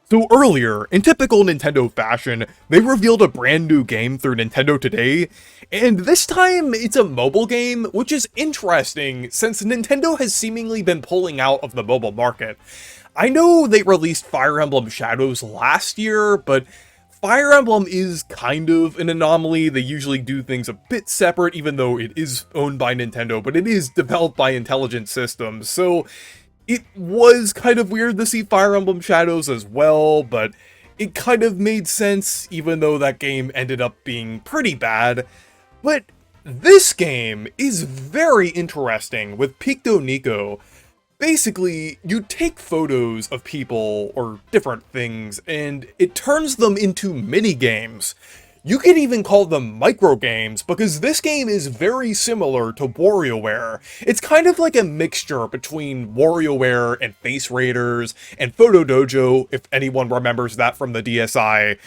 So earlier, in typical Nintendo fashion, they revealed a brand new game through Nintendo Today, and this time it's a mobile game, which is interesting since Nintendo has seemingly been pulling out of the mobile market. I know they released Fire Emblem Shadows last year, but Fire Emblem is kind of an anomaly. They usually do things a bit separate, even though it is owned by Nintendo, but it is developed by Intelligent Systems, so it was kind of weird to see Fire Emblem Shadows as well, but it kind of made sense, even though that game ended up being pretty bad. But this game is very interesting with Picto Nico. Basically, you take photos of people or different things, and it turns them into mini-games. You could even call them micro-games, because this game is very similar to WarioWare. It's kind of like a mixture between WarioWare and Face Raiders, and Photo Dojo, if anyone remembers that from the DSi.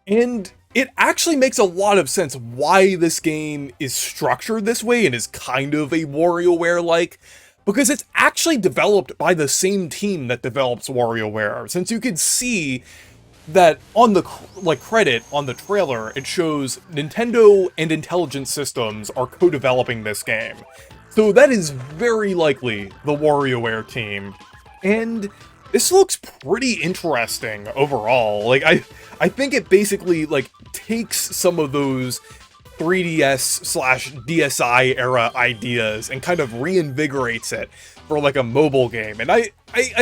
And it actually makes a lot of sense why this game is structured this way and is kind of a WarioWare-like, because it's actually developed by the same team that develops WarioWare, since you can see that on the credit on the trailer, it shows Nintendo and Intelligent Systems are co-developing this game. So that is very likely the WarioWare team. And this looks pretty interesting overall. I think it basically takes some of those 3DS/DSi era ideas and kind of reinvigorates it for a mobile game, and I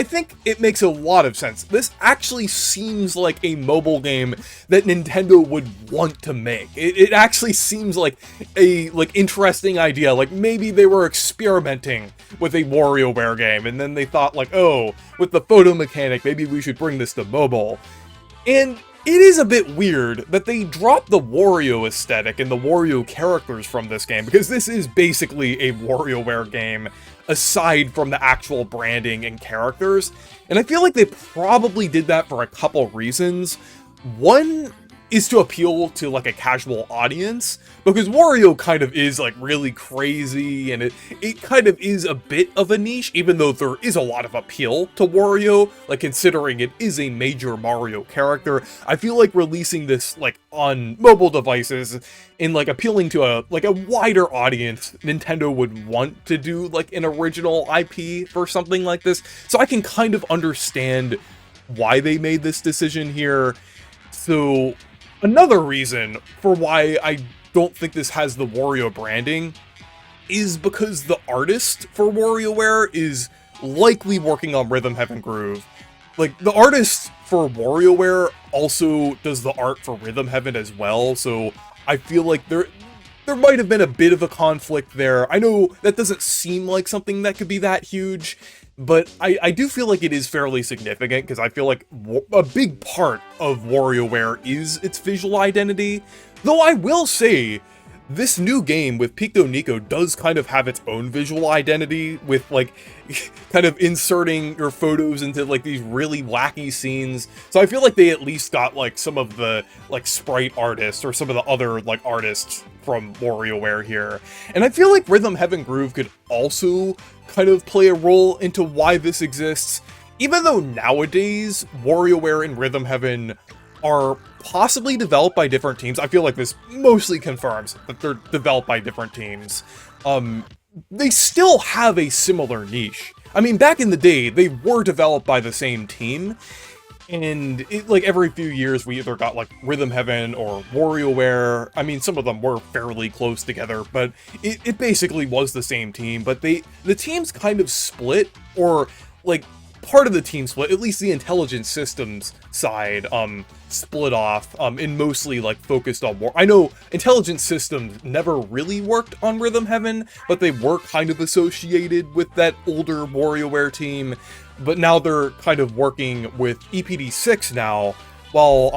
think it makes a lot of sense. This actually seems like a mobile game that Nintendo would want to make. It actually seems like a interesting idea. Maybe they were experimenting with a WarioWare game, and then they thought oh, with the photo mechanic, maybe we should bring this to mobile. And it is a bit weird that they dropped the Wario aesthetic and the Wario characters from this game, because this is basically a WarioWare game, aside from the actual branding and characters. And I feel like they probably did that for a couple reasons. One is to appeal to a casual audience, because Wario kind of is really crazy, and it kind of is a bit of a niche, even though there is a lot of appeal to Wario, considering it is a major Mario character. I feel like releasing this on mobile devices and appealing to a wider audience, Nintendo would want to do an original IP for something like this. So I can kind of understand why they made this decision here. So another reason for why I don't think this has the Wario branding is because the artist for WarioWare is likely working on Rhythm Heaven Groove. The artist for WarioWare also does the art for Rhythm Heaven as well, so I feel like there might have been a bit of a conflict there. I know that doesn't seem like something that could be that huge, but I do feel like it is fairly significant, because I feel like a big part of WarioWare is its visual identity. Though I will say, this new game with Picto Nico does kind of have its own visual identity, with kind of inserting your photos into these really wacky scenes. So I feel like they at least got some of the sprite artists or some of the other artists from WarioWare here. And I feel like Rhythm Heaven Groove could also kind of play a role into why this exists, even though nowadays WarioWare and Rhythm Heaven are possibly developed by different teams. I feel like this mostly confirms that they're developed by different teams. They still have a similar niche. I mean, back in the day, they were developed by the same team, and every few years we either got Rhythm Heaven or WarioWare. I mean, some of them were fairly close together, but it basically was the same team. But the teams kind of split, or part of the team split, at least the Intelligent Systems side, split off, and mostly, focused on I know Intelligent Systems never really worked on Rhythm Heaven, but they were kind of associated with that older WarioWare team, but now they're kind of working with EPD6 now, while,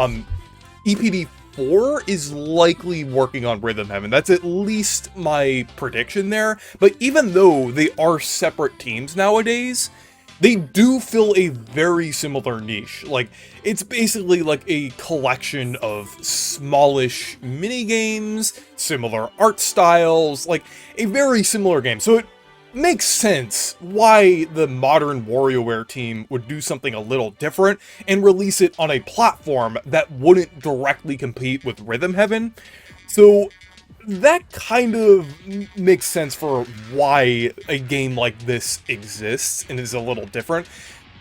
EPD4 is likely working on Rhythm Heaven. That's at least my prediction there, but even though they are separate teams nowadays, they do fill a very similar niche. It's basically a collection of smallish mini games, similar art styles, a very similar game. So it makes sense why the modern WarioWare team would do something a little different and release it on a platform that wouldn't directly compete with Rhythm Heaven. So that kind of makes sense for why a game like this exists and is a little different.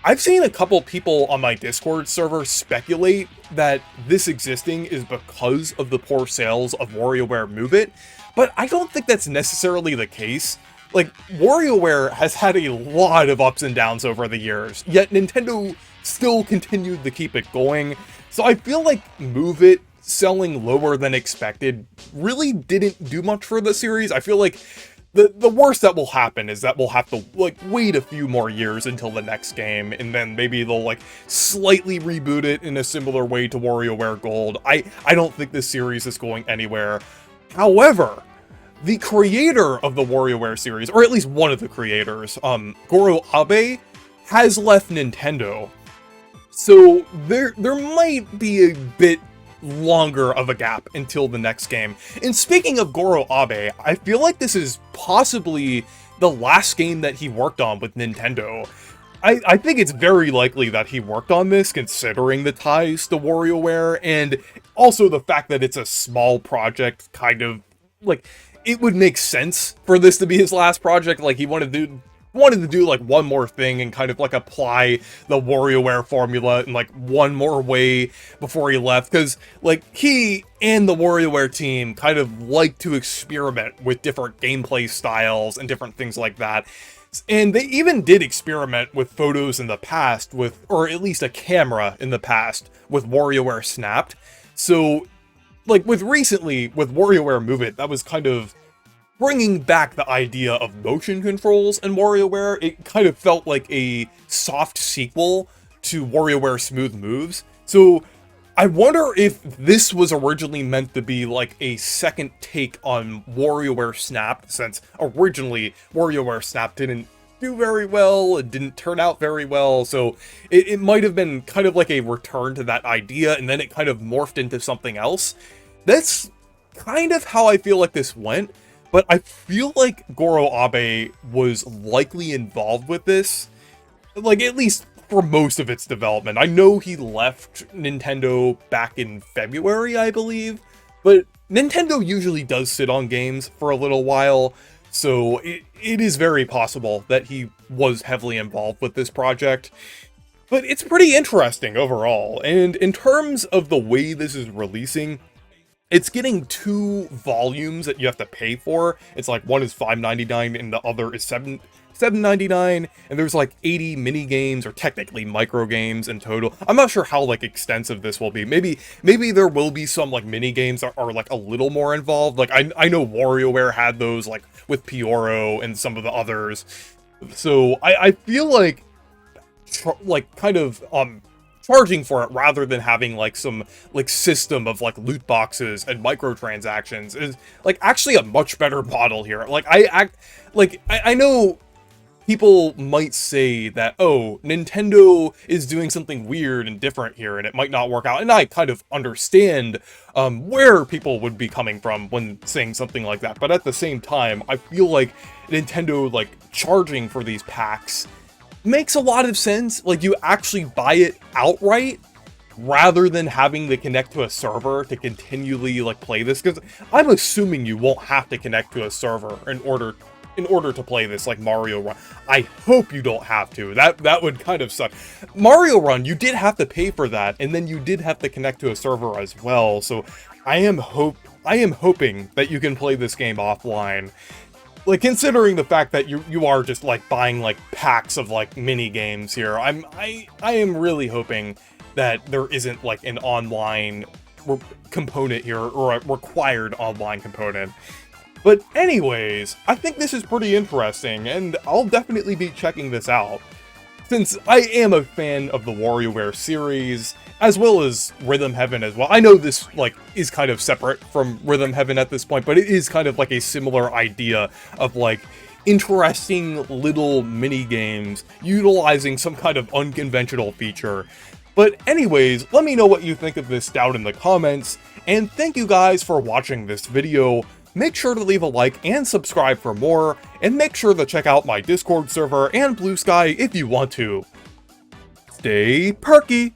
I've seen a couple people on my Discord server speculate that this existing is because of the poor sales of WarioWare Move It, but I don't think that's necessarily the case. Like, WarioWare has had a lot of ups and downs over the years, yet Nintendo still continued to keep it going, so I feel like Move It selling lower than expected really didn't do much for the series. I feel like the worst that will happen is that we'll have to, like, wait a few more years until the next game, and then maybe they'll, like, slightly reboot it in a similar way to WarioWare Gold. I don't think this series is going anywhere. However, the creator of the WarioWare series, or at least one of the creators, Goro Abe, has left Nintendo. So there might be a bit longer of a gap until the next game. And speaking of Goro Abe, I feel like this is possibly the last game that he worked on with Nintendo. I think it's very likely that he worked on this, considering the ties to WarioWare, and also the fact that it's a small project, kind of, like, it would make sense for this to be his last project. Like, he wanted to do like one more thing and kind of like apply the WarioWare formula in like one more way before he left, because like he and the WarioWare team kind of like to experiment with different gameplay styles and different things like that. And they even did experiment with photos in the past with, or at least a camera in the past with WarioWare Snapped. So like with WarioWare Move It, that was kind of bringing back the idea of motion controls in WarioWare. It kind of felt like a soft sequel to WarioWare Smooth Moves. So I wonder if this was originally meant to be like a second take on WarioWare Snap, since originally WarioWare Snap didn't do very well, it didn't turn out very well, so it might have been kind of like a return to that idea, and then it kind of morphed into something else. That's kind of how I feel like this went. But I feel like Goro Abe was likely involved with this, like, at least for most of its development. I know he left Nintendo back in February, I believe, but Nintendo usually does sit on games for a little while, so it is very possible that he was heavily involved with this project. But it's pretty interesting overall, and in terms of the way this is releasing, it's getting 2 volumes that you have to pay for. It's like one is $5.99 and the other is $7.99, and there's like 80 mini games, or technically micro games in total. I'm not sure how like extensive this will be. Maybe there will be some like mini games that are like a little more involved. Like I know WarioWare had those like with Pioro and some of the others. So I feel like kind of charging for it rather than having like some like system of like loot boxes and microtransactions is like actually a much better model here. Like I know people might say that, oh, Nintendo is doing something weird and different here and it might not work out, and I kind of understand where people would be coming from when saying something like that, but at the same time I feel like Nintendo like charging for these packs makes a lot of sense. Like, you actually buy it outright rather than having to connect to a server to continually like play this, because I'm assuming you won't have to connect to a server in order to play this, like Mario Run. I hope you don't have to. That would kind of suck. Mario Run, you did have to pay for that, and then you did have to connect to a server as well. So I am hoping that you can play this game offline. Like, considering the fact that you are just like buying like packs of like mini games here, I am really hoping that there isn't like an online component here, or a required online component. But anyways, I think this is pretty interesting, and I'll definitely be checking this out, since I am a fan of the WarioWare series, as well as Rhythm Heaven as well. I know this like is kind of separate from Rhythm Heaven at this point, but it is kind of like a similar idea of like interesting little mini games utilizing some kind of unconventional feature. But anyways, let me know what you think of this down in the comments, and thank you guys for watching this video. make sure to leave a like and subscribe for more, and make sure to check out my Discord server and Blue Sky if you want to. Stay perky!